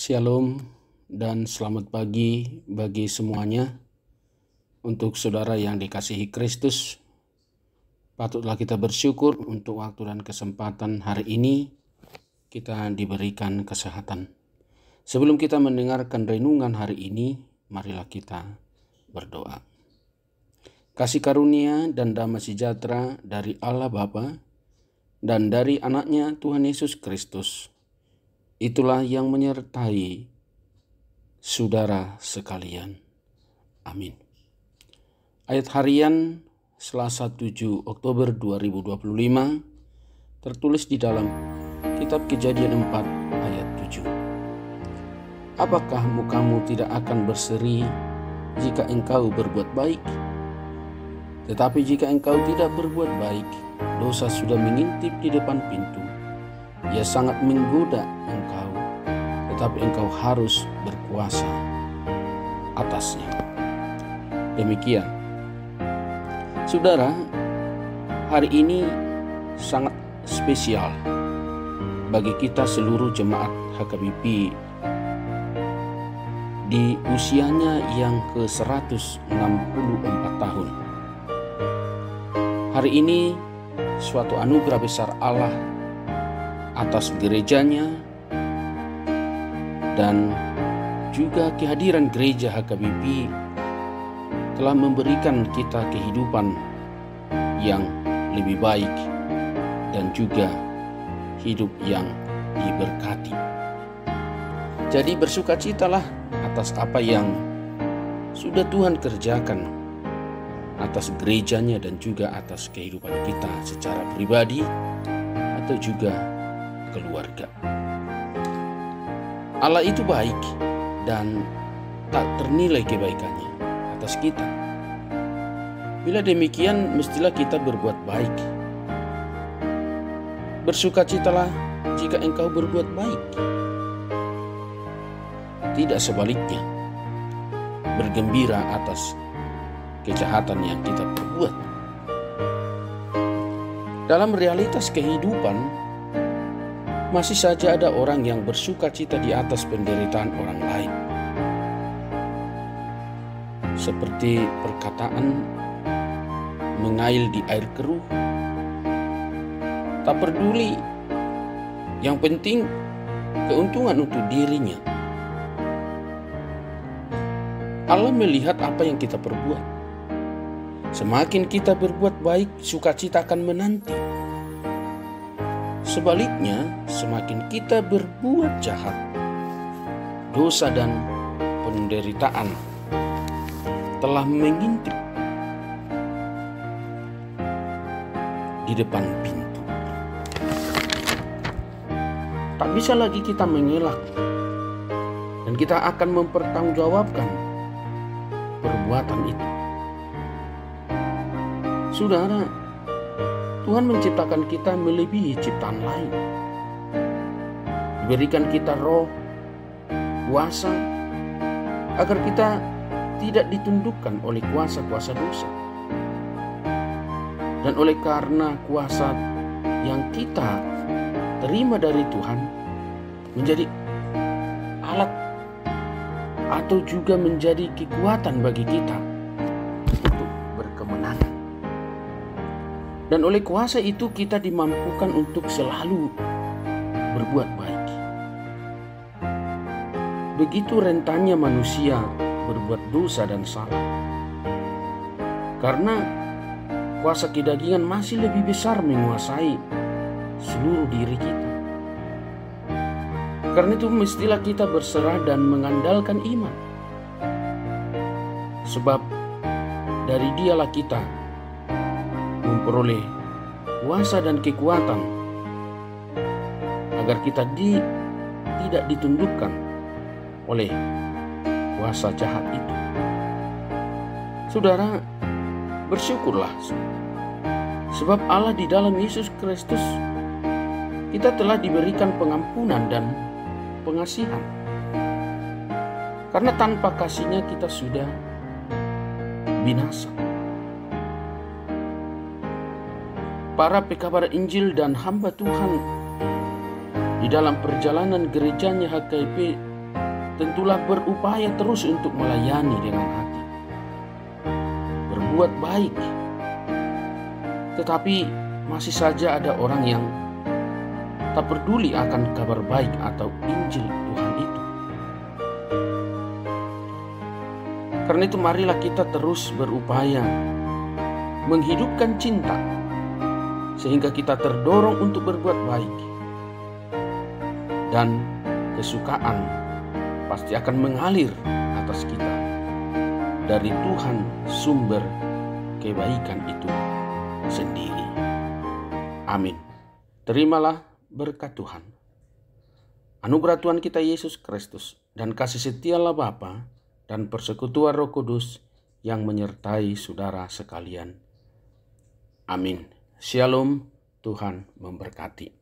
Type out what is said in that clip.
Shalom dan selamat pagi bagi semuanya. Untuk saudara yang dikasihi Kristus, patutlah kita bersyukur untuk waktu dan kesempatan hari ini kita diberikan kesehatan. Sebelum kita mendengarkan renungan hari ini, marilah kita berdoa. Kasih karunia dan damai sejahtera dari Allah Bapa dan dari anaknya Tuhan Yesus Kristus, itulah yang menyertai saudara sekalian. Amin. Ayat harian Selasa 7 Oktober 2025 tertulis di dalam kitab Kejadian 4 ayat 7. Apakah mukamu tidak akan berseri jika engkau berbuat baik? Tetapi jika engkau tidak berbuat baik, dosa sudah mengintip di depan pintu. Ia sangat menggoda engkau, tetapi engkau harus berkuasa atasnya. Demikian. Saudara, hari ini sangat spesial bagi kita seluruh jemaat HKBP di usianya yang ke-164 tahun. Hari ini suatu anugerah besar Allah atas gerejanya dan juga kehadiran gereja HKBP telah memberikan kita kehidupan yang lebih baik dan juga hidup yang diberkati. Jadi bersukacitalah atas apa yang sudah Tuhan kerjakan atas gerejanya dan juga atas kehidupan kita secara pribadi atau juga keluarga. Allah itu baik dan tak ternilai kebaikannya atas kita. Bila demikian, mestilah kita berbuat baik. Bersukacitalah jika engkau berbuat baik. Tidak sebaliknya, bergembira atas kejahatan yang kita perbuat. Dalam realitas kehidupan, masih saja ada orang yang bersukacita di atas penderitaan orang lain. Seperti perkataan mengail di air keruh. Tak peduli, yang penting keuntungan untuk dirinya. Allah melihat apa yang kita perbuat. Semakin kita berbuat baik, sukacita akan menanti. Sebaliknya, semakin kita berbuat jahat, dosa dan penderitaan telah mengintip di depan pintu. Tak bisa lagi kita mengelak, dan kita akan mempertanggungjawabkan perbuatan itu. Saudara, Tuhan menciptakan kita melebihi ciptaan lain. Diberikan kita roh, kuasa, agar kita tidak ditundukkan oleh kuasa-kuasa dosa. Dan oleh karena kuasa yang kita terima dari Tuhan menjadi alat atau juga menjadi kekuatan bagi kita untuk berkemenangan. Dan oleh kuasa itu kita dimampukan untuk selalu berbuat baik. Begitu rentannya manusia berbuat dosa dan salah, karena kuasa kedagingan masih lebih besar menguasai seluruh diri kita. Karena itu mestilah kita berserah dan mengandalkan iman, sebab dari Dialah kita memperoleh kuasa dan kekuatan agar kita tidak ditundukkan oleh kuasa jahat itu. Saudara, bersyukurlah sebab Allah di dalam Yesus Kristus kita telah diberikan pengampunan dan pengasihan. Karena tanpa kasihnya kita sudah binasa. Para pekabar Injil dan hamba Tuhan di dalam perjalanan gerejanya HKBP tentulah berupaya terus untuk melayani dengan hati, berbuat baik. Tetapi masih saja ada orang yang tak peduli akan kabar baik atau Injil Tuhan itu. Karena itu marilah kita terus berupaya menghidupkan cinta, sehingga kita terdorong untuk berbuat baik. Dan kesukaan pasti akan mengalir atas kita dari Tuhan, sumber kebaikan itu sendiri. Amin. Terimalah berkat Tuhan. Anugerah Tuhan kita Yesus Kristus dan kasih setia Allah Bapa dan persekutuan Roh Kudus yang menyertai saudara sekalian. Amin. Shalom, Tuhan memberkati.